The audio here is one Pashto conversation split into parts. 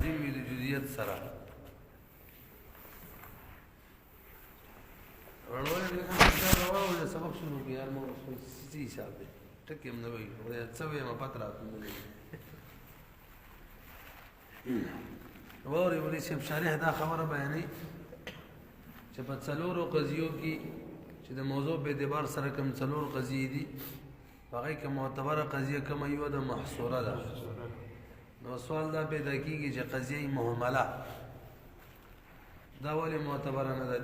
لازم وي د جزئیت سره ورونه دا راوړل د سبق شروع کړ یار مو سي حساب دی ټکه هم نه وي څه وي ما پاتره نه ووري ولې چې شارح دا خبره بیانې چې په څلورو قضیو کې چې د موضوع په اعتبار سره کوم څلور قضیې دي هغه کې معتبره قضیه کوم یو د محصوره ده نو سوال دا پیدا کیږي چې قضیه مهمله دا ولی معتبره نه ده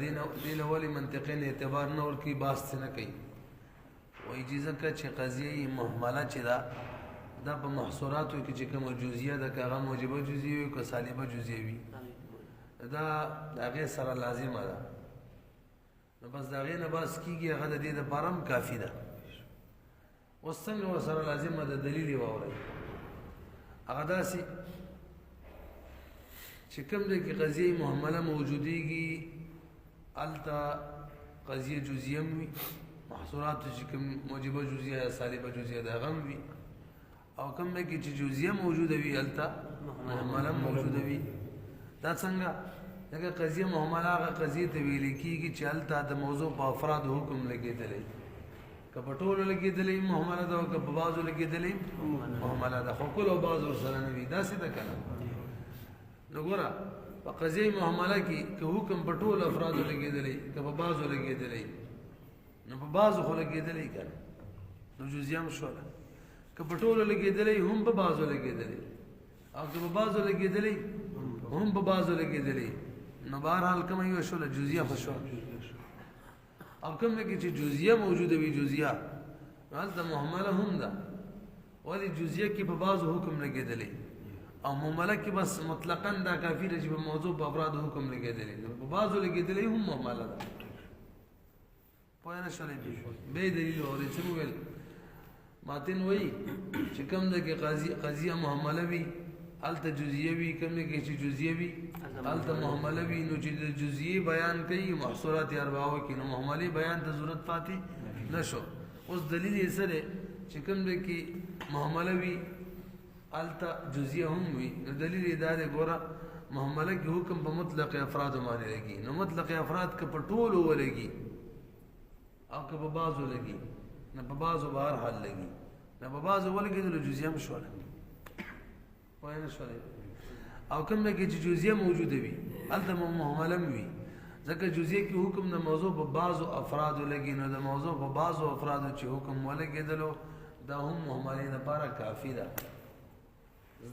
دین ولی منطقین اعتبار نه ورکی باس نه کوي وایي ځکه چې قضیه مهمله چې ده دا په محصوراتو کې چې کوم جزئیه ده هغه موجبه جزئیه وي که سالبه جزئیه وي دا هغه سره لازمه ده نو بس دا غي نه بس کیږي هغه د دې لپاره هم کافی ده اوس څنګه سره لازمه ده دلیل واوري هغه داسي چې کوم د کې قضیه مهمله موجوديږي التا قضیه جزئیه وي محصورات چې کوم موجبه جزئیه یا سالبه جزئیه ده غم وي او کوم د کې چې جزئیه موجوده وي التا مهمله موجوده وي دا څنګه دغه قضیه مهمله هغه قضیه ته ویل کیږي چې التا د موضوع په افراد حکم لګیدلې کپټول لګیدلې مهمله ده او کپ بازو لګیدلې مهمله ده خو کله بازو سره نه وي دا څه ده کنه وګوره په قضیه مهمله کې که حکم په ټول افراد لګیدلې که په بازو لګیدلې نو په بازو خو لګیدلې کنه نو جزئیه شو که په ټول لګیدلې هم په بازو لګیدلې او که په بازو لګیدلې هم په بازو لګیدلې نو بهرحال کوم یو شو جزئیه شو او کوم کې چې جزئیه موجوده وي جزئیه هلته مهمله هم ده ولی جزئیه کې په بازو حکم لګیدلې او مهمله کې بس مطلقاً دا کافی دی چې په موضوع په افراد حکم لګیدلې په بازو لګیدلې هم مهمله ده پوه نه شولې به دلیل اورې چې ویل ماتن وای چې کوم د کې قضیه مهمله وي الته جزئیه وي کوم کې چې جزئیه وي الته مهمله وي نو چې جزئیه بیان کوي محصورات اربعه کې نو مهمله بیان ته ضرورت پاتې نشو اوس دلیل یې سره چې کوم د کې مهمله وي التا جزئیه هم وي نو دلیل دا دی ګوره مهمله کې حکم په مطلق افراد باندې لګي نو مطلق افراد کې په ټولو ولګي او که په بازو لګي نه په بازو بهر حل لګي نه په بازو ولګي د جزئیه هم شول وای نه شول او کوم کې چې جزئیه موجوده وي الته مهمله وي ځکه جزئیه کې حکم د موضوع په بازو افراد لګي نو د موضوع په بازو افراد چې حکم ولګیدلو دا هم مهمله لپاره کافی ده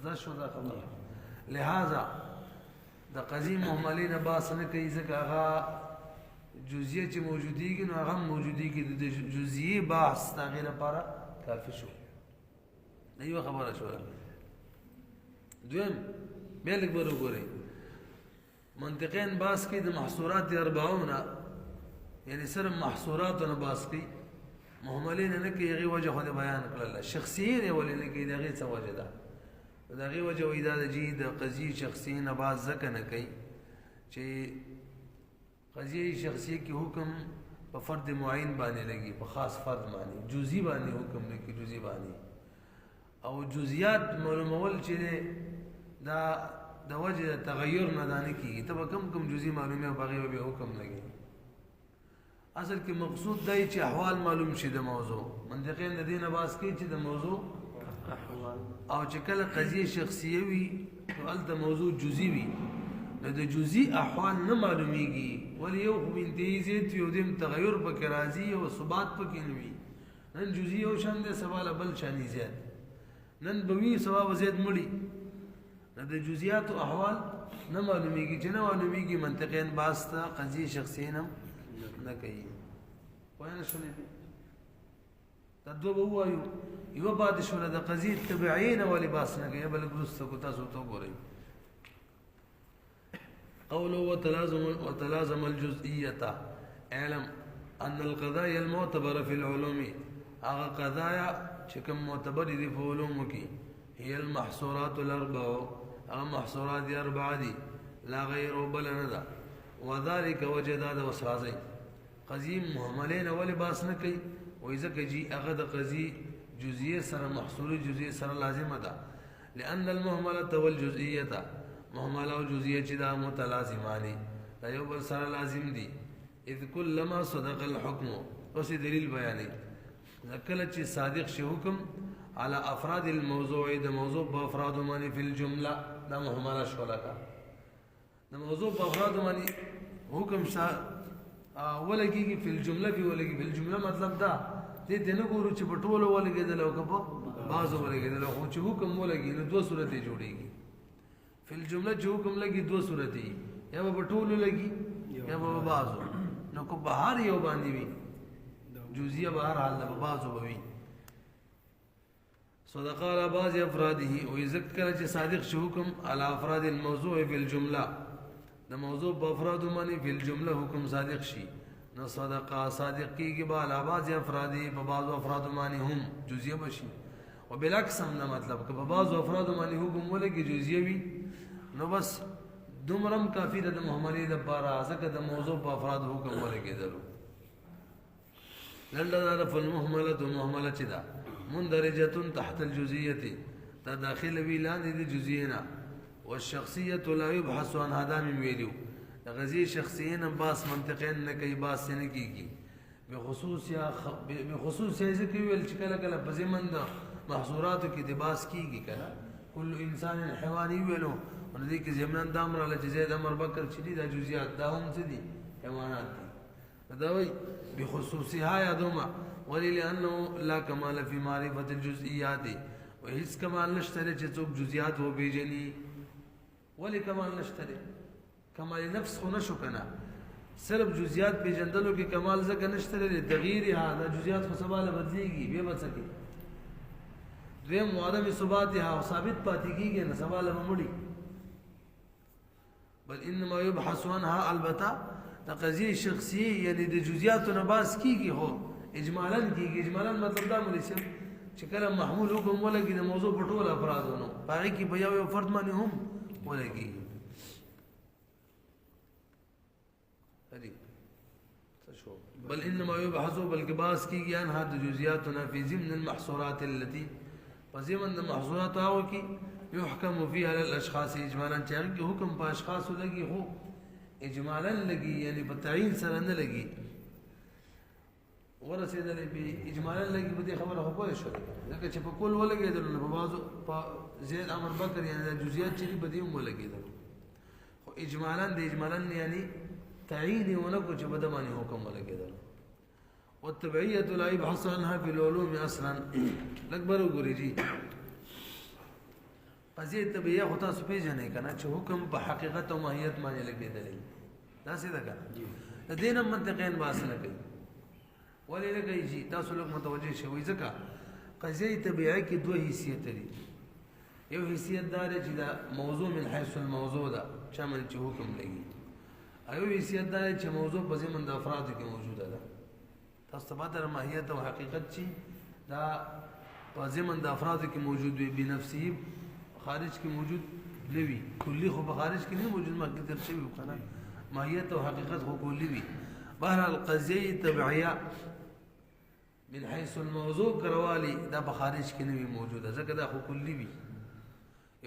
زده شو دا خبره لہذا د قضیه مهمله نه باس نه کوي ځکه هغه جزئیه چې موجودیږي نو هغه موجودیږي د جزئیه بحث دا غیر لپاره کافی شو ایو خبره شو دویم بیلک برو ګورئ منطقین باس کې د محصورات 40 یعنی صرف محصورات نه باس کې مهمله نه کوي هغه وجه خو بیان کړل شخصیه نه ولې نه کوي دغه څه وجه ده دغه وجه وې دا د قضیه شخصي نه باز ځکه نه کوي چې قضیه شخصي کې حکم په فرد معین باندې لګي په خاص فرد باندې جزئی باندې حکم نه کوي جزئی باندې او جزئیات معلومول چې دا د وجه تغیر نه دانه کیږي ته کم جزئی معلومه بغیر به حکم لګي اصل کې مقصود دی چې احوال معلوم شي د موضوع منطقین د دینه باس کې چې د موضوع او چې کله قضیه شخصیه وي نو الته موضوع جزئی وي نو د جزئی احوال نه معلومیږي ولی یو بنتیزه یو دیم تغیر پکې راځي او ثبات پکې نه وي نن جزئی او شان د سوال بل شان زیات نن بوي ثواب زیات مړي نو د جزئیات او احوال نه معلومیږي چې نه معلومیږي منطقین باسته قضیه شخصیه نه کوي وای نه شولې دا دوه وایو یو بعد شوله د قضیه تبعین او لباس نه کوي بل ګرسته کو تاسو ته ګورئ قوله وتلازم الجزئيه علم ان القضايا المعتبره في العلوم هغه قضايا چې کوم معتبر دي په علوم کې هي المحصورات الاربع هغه محصورات 4 دي لا غیر بل نه ده وذلك وجداد وسرازي قضیه مهملین او لباس نه کوي وای ځکه جی هغه د قضیه جزئیه سره محصوره جزئیه سره لازمه ده لان المهمله والجزئيه محمله او جزئیه چې دا متلازمانی دا یو بل سره لازم دي. اذ كلما صدق الحكم اوس دلیل بیانې کله چې صادق شي حکم على افراد الموضوع د موضوع په افراد باندې فی الجمله دا محمله شولا کا د موضوع په افراد باندې حکم شا ولګي فی الجمله فی ولګي فی الجمله مطلب دا دې نه ګورو چې په ټولو ولګېدل او کپو بعضو ولګېدل خو چې حکم ولګي نو دوه صورتې جوړيږي. فی الجمله چې حکم لګي دوه صورتې یا په ټولو لګي یا په بعضو نو کو بهر یو باندې وي جزئیه بهر حال د بعضو وي. صدق على بعض افراده ويذكر چې صادق شو حکم على افراد الموضوع في الجمله د موضوع په افراد باندې في الجمله حکم صادق شي نو صدقه صادق کیږي به على بعض افراد په بعض افراد باندې هم جزئیه بشي وبالعكس هم نه مطلب که په بعض افراد باندې حکم ولګي جزئیه وي نو بس دومرم کافی د محملې د بارا ځکه د موضوع په افراد حکم ولګېدلو. لنډه دا فالمهمله مهمله چې ده مندرجه تحت الجزئيه دا داخل وی لاندې د جزئینا والشخصيه لا يبحث عن هذا من ویلو د غزي شخصیین باس منطقین نه کوي باس نه کیږي بخصوص یا ذکر ویل چې کله کله په زمن د محظوراتو کې د باس کیږي کله کل انسان حیواني ویلو ولې دې کې زمنان د امر له زید امر بکر چې دي د جزئیات دا هم څه دي حیوانات دي دا وی بخصوصها یادوما ولانه لا كمال في معرفه الجزئيات وهيڅ کمال نشته چې څوک جزئیات و بیجني ولی کمال نشته کمال نفس خو نشو کنه صرف جزئیات پیجندلو کې کمال ځکه نشته لري تغییر ها د جزئیات خو سباله بدليږي به بچي دویم عدم ثباتها او ثابت پاتې کیږي نه سباله ممړي بل انما يبحث عنها البته د قضیه شخصي یعنی د جزئیات نه باس کیږي هو اجمالا کیږي اجمالا مطلب دا مولي چې کله محمول حکم ولګي د موضوع په ټول افرادونو باقي کې په یو فرد باندې هم ولګي هدي تشو بل انما يبحث بلکې باس کیږي ان هذه جزئیاتنا في ضمن المحصورات التي فضمن المحظورات او کی يحكم فيها للاشخاص اجمالا چې حکم په اشخاص لګي هو اجمالا لګي یعنی په تعین سره نه لګي ورسېدلې به اجمالا لګي په دې خبره خو پوه شو ځکه چې په کول ولګېدل نو په بعضو په زید امر بکر یعنی د جزئیات چې په دې هم ولګېدل خو اجمالا د اجمالا یعنی تعین ونکو چې په دې باندې حکم ولګېدل. والتبعيه لا يبحث عنها في العلوم اصلا اکبر وګوري جی قضیه طبیعه خو تاسو پیژنئ کنه چې حکم په حقیقت او ماهیت باندې لګېدل دا څه ده کنه د دینه منطقین باسنه کوي ولې لګی جی تاسو لږ متوجه شئ ځکه قضیه طبیعه کې دوه حیثیت لري. یو حیثیت دار چې دا موضوع من حيث الموضوع ده چې من چې حکم لګي ایو حیثیت دار چې موضوع په ضمن د افراد کې موجوده ده تاسو ته د ماهیت او حقیقت چې دا په ضمن د افراد کې موجود وي بنفسه خارج کې موجود نه وي کلی خو په خارج کې نه موجود مګر تر شي وکنه ماهیت او حقیقت خو کلی وي. بهر القضیه طبيعيه من حيث الموضوع کروالي دا په خارج کې نه وي موجوده ځکه دا خو کلی وي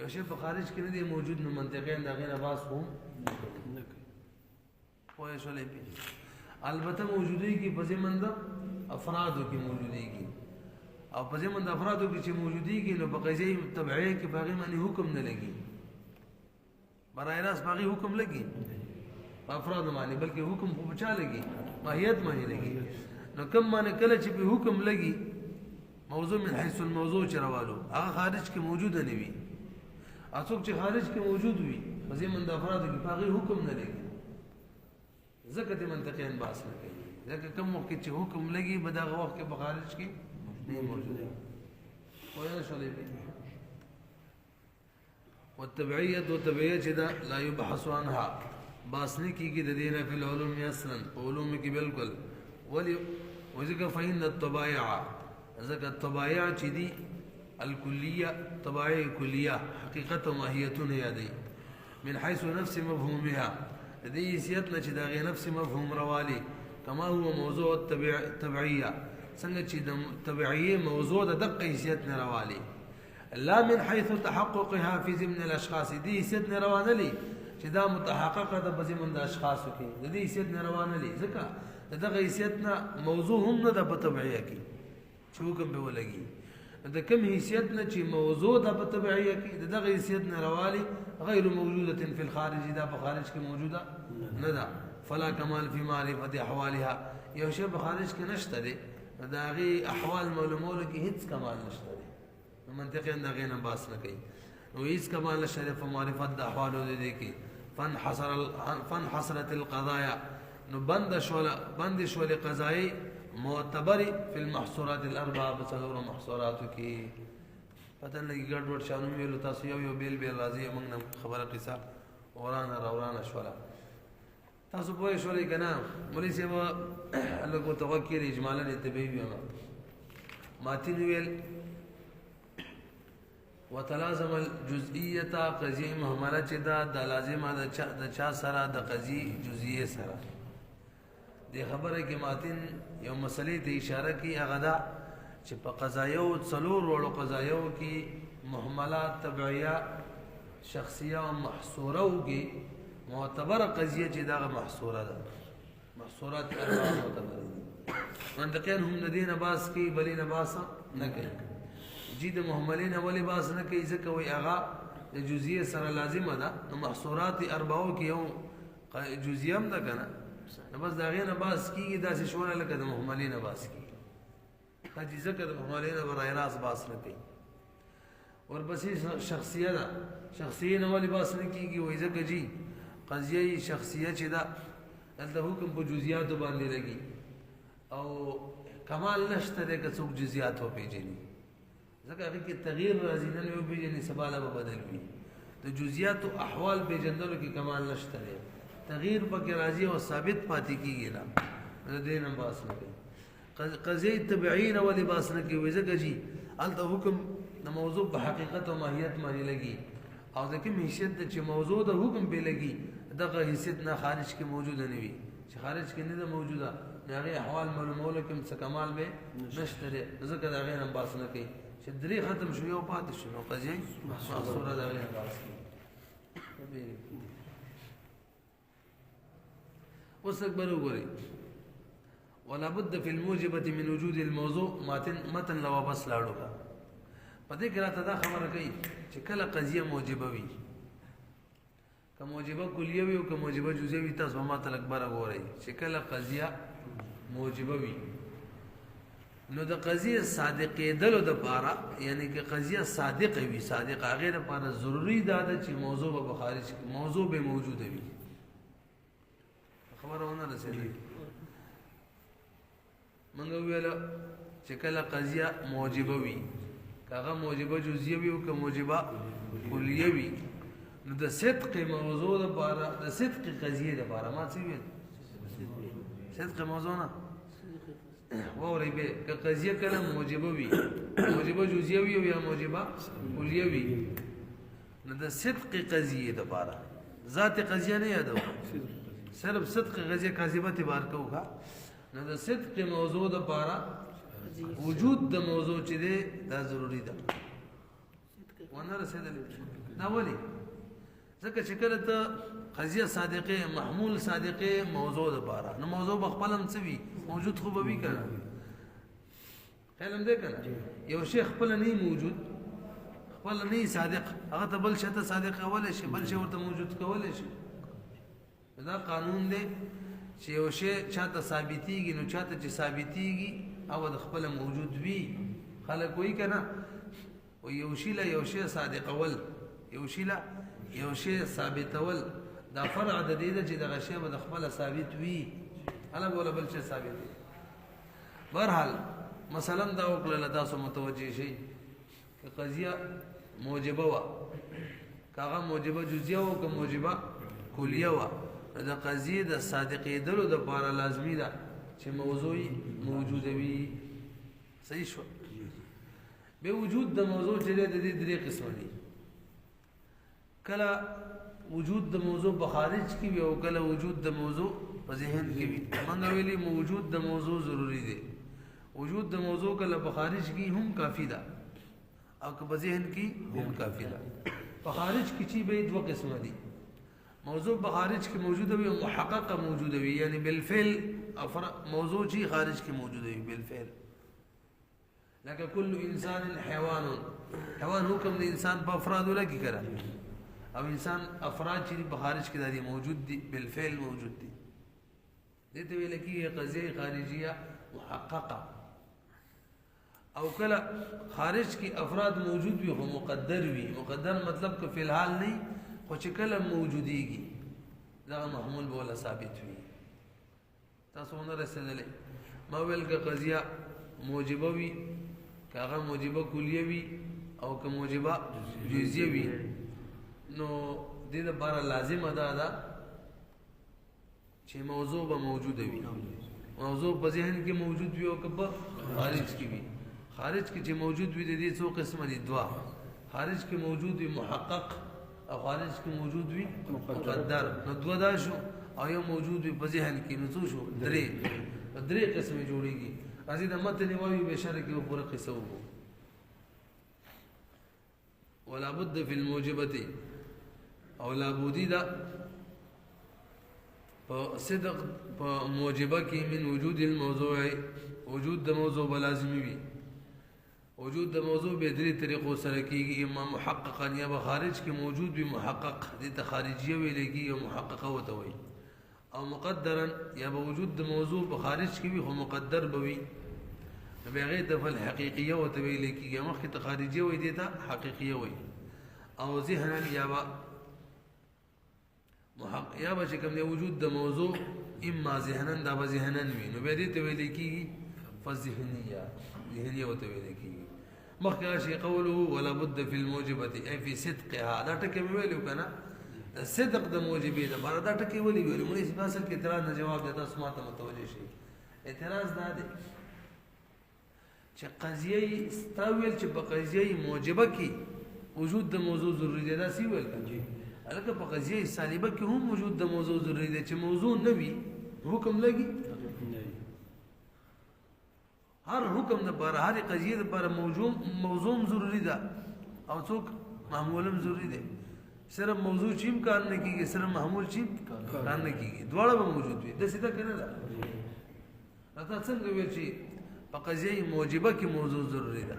یو شی په خارج کې نه دی موجود نو منطقین دا غیر باس هم نه کوي پوه شو لې البته موجودی کی په ضمن د افرادو کې موجودی کی او په ضمن د افرادو کې چې موجودی کی نو په قضیه طبيعيه کې باغی باندې حکم نه لګي برای راست باغی حکم لګي په افراد باندې بلکې حکم په بچا لګي ماهیت باندې لګي نو کوم باندې کله چې په حکم لګي موضوع من حيث الموضوع چروالو هغه خارج کې موجود نه وي اڅوک چې خارج کې موجود وي په ضمن د افرادو کې باغی حکم نه لګي ځکه د منطقین باس نه کوي ځکه کوم وخت چې حکم لګي به دا وخت کې بخارج کې نه موجود وي شولې والتبعيه والتبعيه چې دا لا يبحث عنها باس نه کیږي د دینه په علوم اصلا علوم کې بالکل ولي وذکر فإن الطبائع ذکر الطبائع چې دي الكليه طبائع كليه حقیقت او ماهیتونه یادي من حيث نفس مفهومها دې حیثیت چې دا غي نفس مفهوم روالي کما هو موضوع التبعيه څنګه چې د تبعیه موضوع د دقه حیثیت نه روالي لا من حيث تحققها في ضمن الاشخاص دي حیثیت نه روانه لي چې دا متحققه ده په ضمن د اشخاصو کې د دې حیثیت نه روانه لي ځکه دغه حیثیت نه موضوع هم نه ده په تبعیه کې چې حکم به ولګي د کوم حیثیت نه چې موضوع ده په تبعیه کې دغه حیثیت نه روالي غیر موجوده في الخارج دا په خارج کې موجوده نه ده فلا کمال فی معرفت احوالها یو شی په خارج کې نشته دی دا غي احوال معلومولو کې هیڅ کمال نشته دی منطقي دا غي نه باس نه کوي نو هیڅ کمال نشته په معرفت د احوالو دي کې فانحصرت القضايا نو بند شول قضایي معتبر في المحصورات الاربعه بصدور محصورات کې پتن لګي ګډوډ شانو ویلو تاسو یو بیل راځي موږ خبره قصه ورانه شولا تاسو په شوري کنه مولوی صاحب لکه توکل اجمالا تبوی ماتین ویل وتلازم الجزئيه قضيه محمله چې دا د لازمه د چا سره د قضيه جزئيه سره د خبره کې ماتین یو مسلې ته اشاره کوي هغه دا چې په قضایو څلور وړو قضایو کې محملات تبعیه شخصیه او محصوره وږي معتبر قضیه چې دا محصوره ده محصورات اربعه معتبر منطقيا هم ندین باس کی بلی نباس نه کوي جید محملین اولی باس نه کوي ځکه وي هغه د جزئیه سره لازمه ده نو محصورات اربعه کې یو جزئیه هم ده کنه نو بس دا غینه باس کیږي داسې شونه لکه د محملین باس کیږي حاجی ذکر د محملین برای راس باس نه کوي ورپسې شخصیه ده شخصیه نه اولی باس نه کیږي وای ځکه جی قضیه شخصیه چې دا دلته حکم په جزئیات باندې لګي او کمال نشته د څوک جزئیات او پیژني ځکه هغه کې تغییر راځي نه یو پیژني سباله به بدل وي د جزئیات او احوال پیژندلو کې کمال نشته تغییر پکې راځي او ثابت پاتې کیږي نه د دې نه باس نه کوي قضیه تبعین او لباس نه کوي ځکه جی الته حکم د موضوع په حقیقت او ماهیت باندې لګي او د کوم حیثیت چې موضوع د حکم په لګي دغه حیثیت نه خارج کې موجوده نه وي چې خارج کې نه ده موجوده هغه احوال معلومولو کې څه کمال به نشته ځکه دا غیر هم باس نه کوي چې درې ختم شو یو پاتې شو نو قضیه محصوره ده غیر باس کوي اوس اکبر وګورئ ولا بد في الموجبه من وجود الموضوع متن لو بس لاړو په دې کې راته دا خبره کوي چې کله قضیه موجبه وي که موجبه کلیه وي او که موجبه جزئیه وي تاسو ما ته اکبر وګورئ چې کله قضیه موجبه وي نو د قضیه صادقېدلو دپاره یعنی که قضیه صادقه وي صادق هغې دپاره ضروري دا ده چې موضوع به خارج موضوع به موجوده وي خبره ونه رسېدل موږ وویله چې کله قضیه موجبه وي که هغه موجبه جزئیه وي او که موجبه کلیه وي نو د صدق موضوع دپاره د صدق قضیې دپاره ما څه ویل صدق موضوع نه واورئ به که قضیه کله موجبه وي موجبه جزئیه وي او یا موجبه کلیه وي نو د صدق قضیې دپاره ذات قضیه نه یادوه صرف صدق قضیه کاذبه اعتبار کوو نو د صدق موضوع دپاره وجود د موضوع چې دی دا ضروري ده ونه رسېدلی دا ولې ځکه چې کله ته قضیه صادقه محمول صادقه موضوع دپاره نو موضوع به خپل هم څه وي موجود خو به وي که نه خیال هم دی که نه یو شی خپله نه موجود خپله نه صادق هغه ته بل شی ته صادق کولی شي بل شی ورته موجود کولی شي دا قانون دی چې یو شی چاته ثابتېږي نو چاته چې ثابتېږي او د خپل موجود وي خلک وایي که نه و یو شي له یو شی صادقول یو شي له یو شی ثابتول دا فرع د دې ده چې دغه شی به د خپله ثابت وي هله به بل شی ثابت وي بهرحال مثلا دا وکړله تاسو متوجه شئ که قضیه موجبه وه که هغه موجبه جزیه وه که موجبه کلیه وه د قضیې د صادقېدلو دپاره لازمي ده چې موضوع موجوده وي صحیح شو به وجود د موضوع چې دی د دې درې قسمه دي کله وجود د موضوع په خارج کې وي او کله وجود د موضوع په ذهن کې وي موږ ویلي وجود د موضوع ضروري دی وجود د موضوع کله په خارج کې هم کافي ده او که په ذهن کې هم کافی ده. په خارج کې چې به دوه قسمه دي، موضوع په خارج کې موجوده وي او محققه موجوده وي، یعنی بالفعل موضوع چې خارج کې موجوده وي بالفعل. لکه کل انسان حیوان، حیوان حکم د انسان په افرادو لګي کړه، او انسان افراد چې په خارج کې دي موجود دي بالفعل موجود دي. دې ته ویل کېږي قضیه خارجیه محققه. او کله خارج کې افراد موجود وي خو مقدر وي، مقدر مطلب که فی الحال نه خو چې کله موجودیږي دا محمول بوله ثابت وي. تاسو نه رسېدلې ما ویل که قضیه موجبه وي، که هغه موجبه کلیه وي او که موجبه جزیه وي، نو دې لپاره لازمه ده چې موضوع به موجوده وي. موضوع په ذهن کې موجود وي او که په خارج کې وي. خارج کې چې موجود وي د دې څو قسمه دي، دوه. خارج کې موجود وي محقق او خارج کې موجود وي مقدر، نو دوه دا شو. او یو موجود وي په ذهن کې، نو څو شو؟ درې قسمه جوړیږي. راځي د متن وایو به شر کې پوره قصه وو. ولا بد فی الموجبه، او لا بودی دا په صدق په موجبه کې من وجود الموضوع، وجود د موضوع بلازمی وي. وجود د موضوع به درې طریقو سره کېږي، اما محققا یا به خارج کې موجود وي محقق، دې ته خارجیه ویل کېږي او محققه ورته وایي. او مقدرا یا به وجود د موضوع په خارج کې وي خو مقدر به وي، نو به هغې ته فالحقیقیه ورته ویل کېږي. مخکې ته خارجیه وایي، دې ته حقیقیه وایي. او ذهنا یا به چې کوم دی وجود د موضوع اما ذهنا دا به ذهنا وي، نو بیا دې ته ویل کېږي فالذهنیه، ذهنیه ورته ویل کېږي. مخکې راشي قوله ولا بد فی الموجبه ای فی صدقها، دا ټکي مې ویلو که نه، صدق د موجبې دپاره دا ټکي ولې ویلو؟ مونږ په اصل کې اعتراض نه جواب دی، تاسو ما ته متوجه شئ. اعتراض دا دی چې قضیه ستا ویل چې په قضیه موجبه کې وجود د موضوع ضروري دی، داسې ویل که هلکه په قضیه سالبه کې هم وجود د موضوع ضروري دی. چې موضوع نه وي حکم لګي؟ هر حکم دپاره هر قضیه دپاره موضوع ضروري ده او څوک محمول هم ضروري دی. صرف موضوع چیم کار نه کېږي، صرف محمول چیم کار نه کېږي، دواړه به موجود وي. داسې ده که نه ده؟ راته څنګه ویل چې په قضیه موجبه کې موضوع ضروري ده،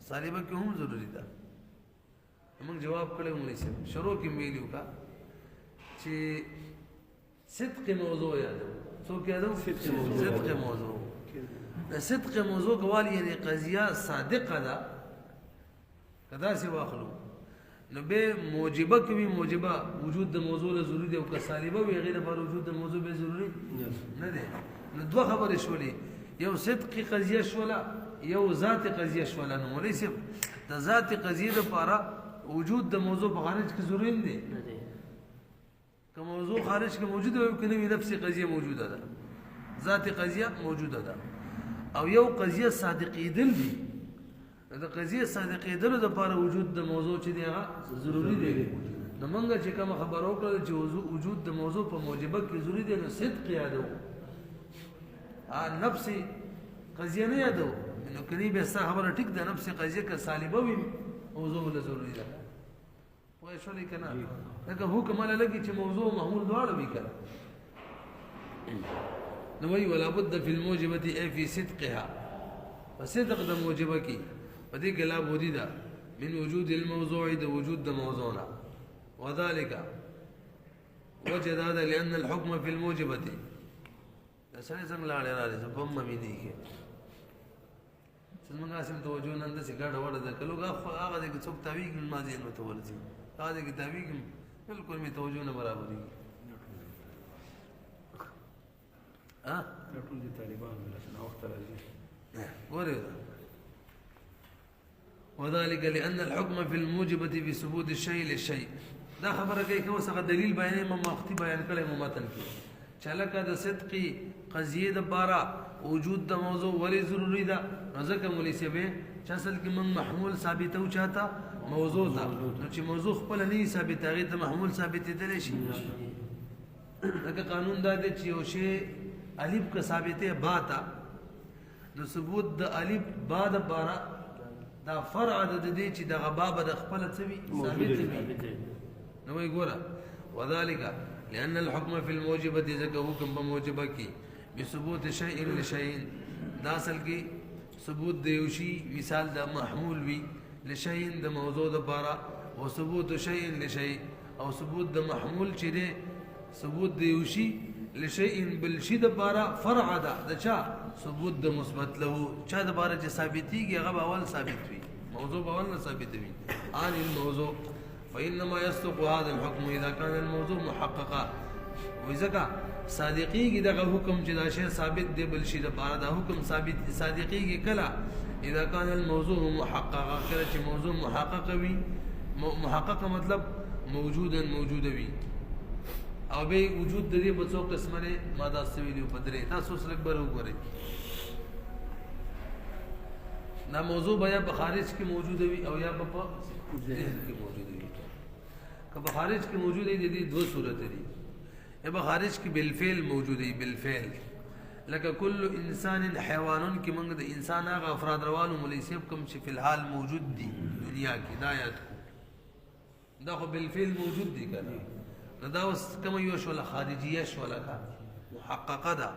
سالبه کې هم ضروري ده؟ موږ جواب کړی مولوي صاحب شروع کې ویلو کا چې صدق موضوع یادو. څوک یادو؟ صدق موضوع. د صدق موضوع کول یعنی قضیه صادقه ده، که داسې واخلو نو به موجبه کې وي، موجبه وجود د موضوع له ضروري دی، او که سالبه وي هغې لپاره وجود د موضوع به ضروري نه دی. نو دوه خبرې شولې، یو صدقي قضیه شوله، یو ذات قضیه شوله. نو مولوي صاحب د ذات قضیې لپاره وجود د موضوع په خارج کې ضروري نه دی. که موضوع خارج کې موجوده وي که نه وي، نفس قضیه موجوده ده، ذات قضیه موجوده ده. او یو قضیه صادقېدل دي، د قضیه صادقېدلو دپاره وجود د موضوع چې دی هغه ضروري دی. نو موږ چې کومه خبره وکړله چې وجود د موضوع په موجبه کې ضروري دی، نو صدق یادو، نفس قضیه نه یادو. نو کنی بیا ستا خبره ټیک ده، نفس قضیه که سالبه وي موضوع له ضروري ده. پوه شولې که نه؟ لکه حکم هله لګي چې موضوع محمول دواړه وي که نه. نو وایي ولا بد فی الموجبه ای فی صدقها، په صدق د موجبه کې په دې کې لا بودی ده من وجود الموضوع، د وجود د موضوع نه. وذلك وجه دا ده لأن الحكم في الموجبه، دا سړی څنګه لاړې راځي زه په مې نه کښې زمونږ هسې توجه نن داسې ګډه وډه ده که لږ هغه دی که څوک تاویږي ما ذهن ورته ورځي، هغه دی که تاویږي بلکل مې توجه نه برابرېږي. ټول دي طالبان ناوخته راځي ګورې وذلك لأن الحكم في الموجبة بثبوت الشيء للشيء. دا خبره کوي که اوس هغه دلیل بیانوي، ما وختي بیان کړی مو متن کې چې هلکه د صدقي قضیې دپاره وجود د موضوع ولې ضروري ده. نو ځکه مولوي صاحب چې اصل کې موږ محمول ثابتوو چاته؟ موضوع ته. نو چې موضوع خپله نه وي ثابته هغې ته محمول ثابتېدلی شي. لکه قانون دا دی چې یو شی الف که ثابتې با ته، نو ثبوت د الف با دپاره دا فرع د دې چې دغه باب د خپل څه وي ثابت وي نو وی ګوره وذلك لأن الحكم في الموجبة ذکر حکم په موجبه کې بثبوت شيء لشيء دا اصل کې ثبوت د یو شي مثال د محمول وي لشيء د موضوع د بارا او ثبوت شيء لشيء او ثبوت د محمول چې دی ثبوت د یو شي لشيء بالشي د بارا فرع ده د چا ثبوت د مثبت له چا د بارا چې ثابتيږي هغه اول ثابت وي موضوع اول نه ثابت وي ان الموضوع فإنما يصدق هذا الحكم إذا كان الموضوع محققا وإذا صادقي دغه حکم چې دا شی ثابت دی بل شي د بارا دا حکم ثابت صادقي کلا اذا كان الموضوع محققا کله چې موضوع محقق وي محقق مطلب موجود وي او به وجود د دې په څو قسمه نه ماده سویلی په درې تاسو سره برو غوري دا موضوع بیا په خارج کې موجود وي او یا په ذهن کې موجود وي که په خارج کې موجود دي د دې دوه صورت دي یا په خارج کې بالفعل موجود دي بالفعل لکه کل انسان حیوانون کې موږ د انسان هغه افراد روانو ملیسب کوم چې په الحال موجود دي دنیا کې دا یاد دا خو بالفعل موجود دي کنه نو دا اوس کوم یو شول خارجیه شول کا محققه ده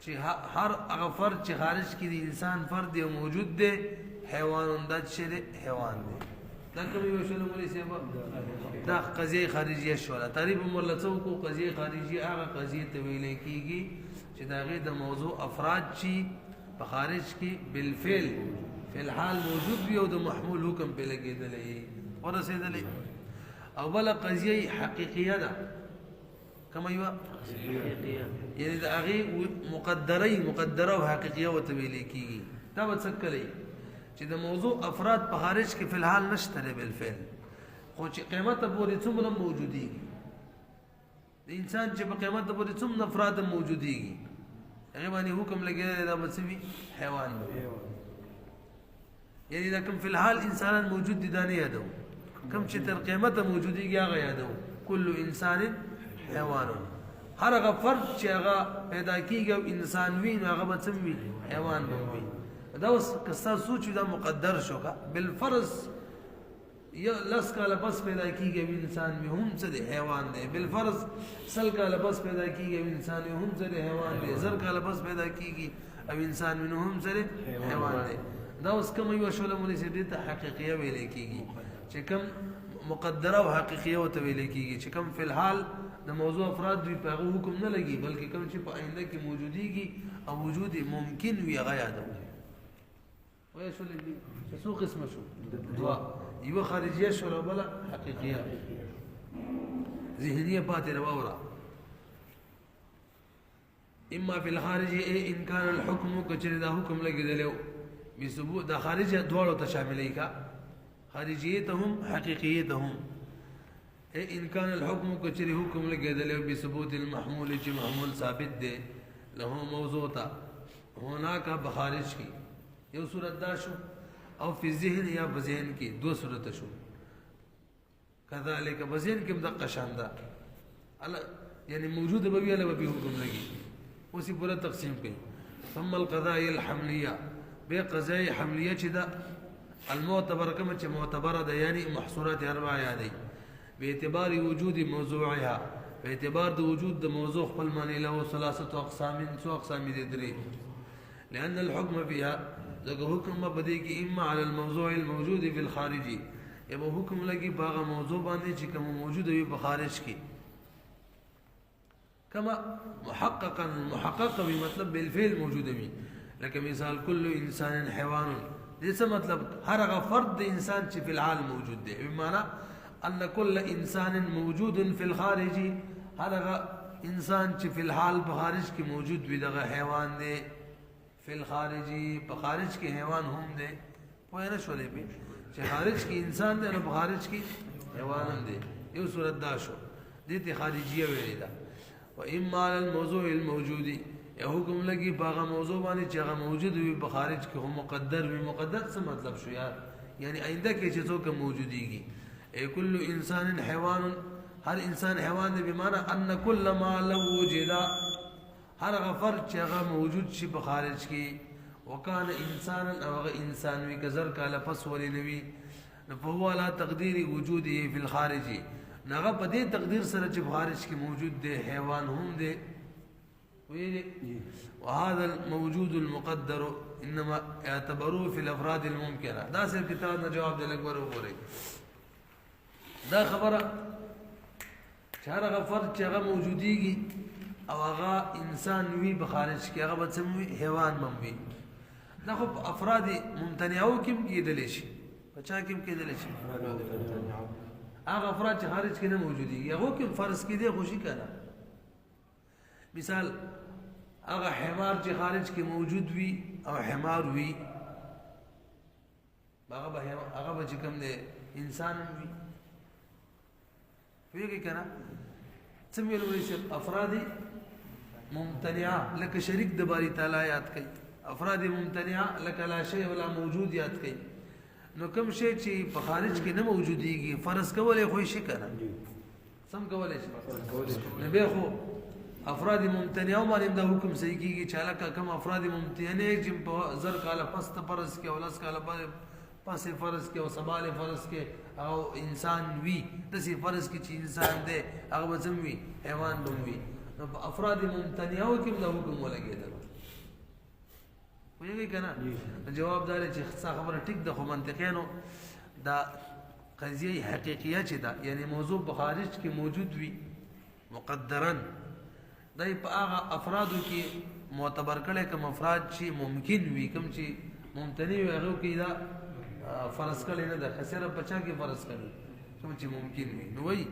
چې هر هغه فرد چې خارج کې د انسان فرد دی موجود دی حیوان د شری حیوان دی دا کوم یو شول ملیسب دا قضیه خارجیه شول تعریف مرلڅو کو قضیه خارجیه هغه قضیه ته ویل کیږي چې دا غي د موضوع افراد چې په خارج کې بالفعل فی الحال موجود وي او د محمول حکم په لګیدلې ورسېدلې او بل قضیه حقیقیه ده کما یو یعنی دا غي مقدره او حقیقیه وتویل کیږي دا وڅکلې چې د موضوع افراد په خارج کې فی الحال نشته بالفعل خو چې قیمت پورې څومره موجودي د انسان چې په قیمت پورې څومره افراد موجوديږي هغه باندې حکم لګیږي دا بسوي حیوان یعنی دا کوم فی الحال انسان موجود دي دا نه یادو کوم چې تر قیمت موجوديږي هغه یادو کل انسان حیوان هر هغه فرد چې هغه پیدا کیږي او انسان وي هغه بسوي حیوان وي دا اوس کستا سوچ دا مقدر شو کا بالفرض یا لس کاله بس پیدا کیږي انسان به هم څه حیوان دی بالفرض سل کاله بس پیدا کیږي انسان به هم څه حیوان دی زر کاله بس پیدا کیږي او انسان منه هم څه حیوان دی دا اوس کوم یو شوله مونږ دې ته حقیقیه ویل کیږي چې کوم مقدره او حقیقیه او ته ویل کیږي چې کوم فی الحال د موضوع افراد دوی په حکم نه لګي بلکې کوم چې په آینده کې موجوديږي او وجود ممکن وي غیا ده وای شو لګي څو قسمه شو دوا یو خارجیه شو بل حقیقیه ذهنیه پاتې راوړه اما فی الخارج ان كان الحكم کچره دا حکم لګیدلو بثبوت دا خارجه دوړو ته شاملې کا خارجیتهم حقیقیتهم ان كان الحكم کچره حکم لګیدلو بثبوت المحمول چې محمول ثابت دی له موضوع تا هناك بخارج کی یو صورت دا شو او فی ذهن یا بذهن کی دو صورت شو كذلك بذهن کې مدقه شاندا یعنی موجود به ویله به حکم لګي اوسې پورا تقسیم کړي ثم القضايا الحمليه به قضايا حمليه چې دا المعتبر كما چې معتبره ده یعنی محصورات اربع یادي به اعتبار وجود موضوعها په اعتبار د وجود د موضوع خپل معنی له ثلاثه اقسام سو اقسام دي درې لان الحكم فيها ذکر حکم بدی کی اما علی الموضوع الموجود فی الخارجی یبه حکم لگی باغ موضوع باندې چې کوم موجود وي په خارج کې کما محقق وي مطلب بالفعل موجود وي لکه مثال کل انسان حیوان دې څه مطلب هر هغه فرد انسان چې په العالم موجود دی بمعنى ان كل انسان موجود في الخارج هر هغه انسان چې په الحال په خارج کې موجود وي دغه حیوان دی فی الخارجی په خارج کې حیوان هم دی پوه نه شولې به چې خارج کې انسان دی نو په خارج کې حیوان هم دی یو صورت دا شو دې ته خارجیه ویل دا و اما علی الموضوع الموجود یا حکم لګي په موضوع باندې چې هغه موجود وي په خارج کې هم مقدر وي مقدر څه مطلب شو یار یعنی آینده کې چې څوک موجوديږي ای کل انسان حیوان هر انسان حیوان دی بمعنى ان كل ما لو وجد هر غفر چې هغه موجود شي په خارج کې وكان انسانا او انسان وي كزر کاله پس ولي نوي فهو على تقدير وجوده في الخارج نغه په دې تقدیر سره چې خارج کې موجود دی حیوان هم دی ویلي وهذا الموجود المقدر انما اعتبروه في الافراد الممكنه دا سر کتاب نه جواب دی لګ وره دا خبره چاره غفر چې هغه موجوديږي او هغه انسان وی په خارج کې هغه به سموي حیوان مموي دا خو افراد ممتنعو کې کېدل شي بچا کې کېدل شي هغه افراد چې خارج کې نه موجوديږي هغه کې فرض کې دی خوشي کړه مثال هغه حمار چې خارج کې موجود وي او حمار وي هغه به چې کوم دی انسان وي فيك كنا سمي الويس افراد ممتنعه لك شريك دباري تعالى ياد كي افراد ممتنعه لك لا شيء ولا موجود ياد كي نو كم شيء چې په خارج کې نه موجوديږي فرض کولای خو شي کنه سم کولای شي نه به خو افراد ممتنعه باندې دا حکم صحیح کیږي چې لکه کوم افراد ممتنعه چې په زر کاله پس ته فرض کې ولس کاله پس فرض کې او سبال فرض کې او انسان وی دسی فرض کې چې انسان دی هغه وزم وی حیوان وی نو افراد ممتنعه کې دا حکم ولګیدل ویږي کنه جواب دار چې خبره ټیک د خو منطقینو دا قضیه حقیقیه چې دا یعنی موضوع په خارج کې موجود وي مقدرا دای په هغه افرادو کې معتبر کړي کوم افراد چې ممکن وي کوم چې ممتنع وي هغه کې دا فرض کړي نه ده خسره بچا کې فرض کړي کوم چې ممکن وي نو وای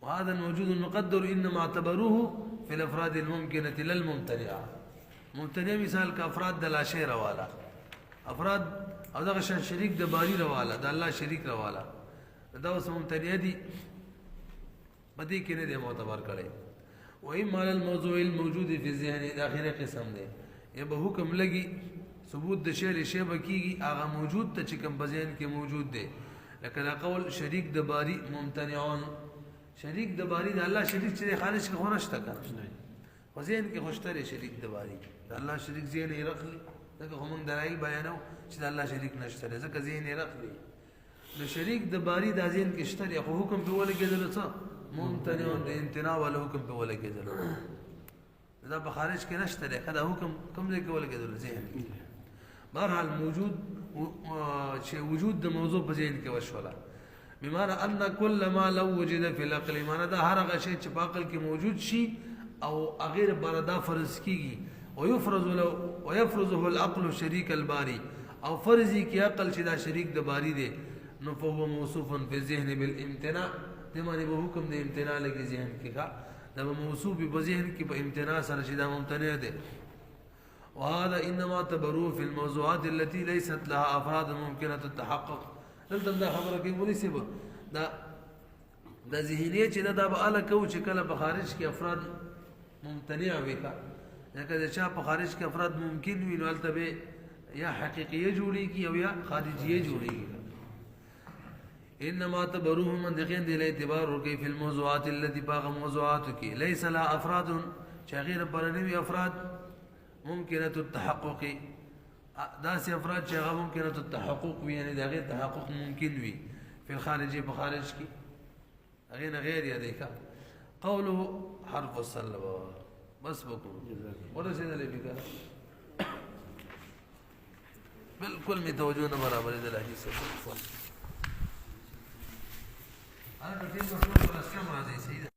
وهذا الموجود المقدر انما اعتبروه في الافراد الممكنه للممتنعه ممتنع مثال کا افراد د لا شی روالا افراد او دغه شریک د باری روالا د الله شریک روالا دا اوس ممتنع دي بدی کې نه د معتبر کړي وای مال الموضوع الموجود في الذهن اخره قسم ده یا به حکم لګي ثبوت د شی له شی بکیږي هغه موجود ته چې کوم بذهن کې موجود دی لکه قول شریک د باری ممتنعون شریک د باری د الله شریک چې خارج کې خورشته کړه وزین کې خوشتره شریک د باری د الله شریک زین یې رخلی دغه هم دلایل بیانو چې د الله شریک نشته ځکه زین یې رخلی د شریک د باری د زین کې شته خو حکم په ولګېدل څه ممتنعون د امتناع ول حکم په ولګېدل دا په خارج کې نشته ده دا حکم کوم ځای کې ولګېدل ذهن بهرحال موجود چې وجود د موضوع په ذهن کې وشوله بمعنى ان كل ما لو وجد في العقل معنی دا هر هغه شی چې په عقل کې موجود شي او غیر بردا فرض کیږي ويفرضه العقل شريك الباري او فرضي کې عقل چې دا شریک د باری دی نو فهو موصوف في الذهن بالامتناع دمانه به حکم د امتناع لګي ذهن کې کا دا موصوف په ذهن کې په امتناع سره چې دا ممتنع دی وهذا انما تبرو في الموضوعات التي ليست لها افراد ممكنه التحقق دلته دا خبره کې ولې سبا دا ذهنیت چې دا به اله کو چې کله په خارج کې افراد ممتنع وي کا ځکه چې په خارج کې افراد ممکن وي نو البته یا حقیقیه جوړیږي او یا خارجیه جوړیږي انما تبروه من دقين دي الاعتبار وكيف الموضوعات التي باغ موضوعاتك ليس لها افراد شغير برنوي افراد ممكنه التحقق داس افراد شغا ممكنه التحقق يعني دا غير تحقق ممكن وي في الخارج بخارج کی غير يا ديكا قوله حرف الصلب بس بكم ولا شيء اللي بك بالكل متوجهون برابر الحديث صلى الله عليه وسلم انا كنت بقول لك كم هذه سيده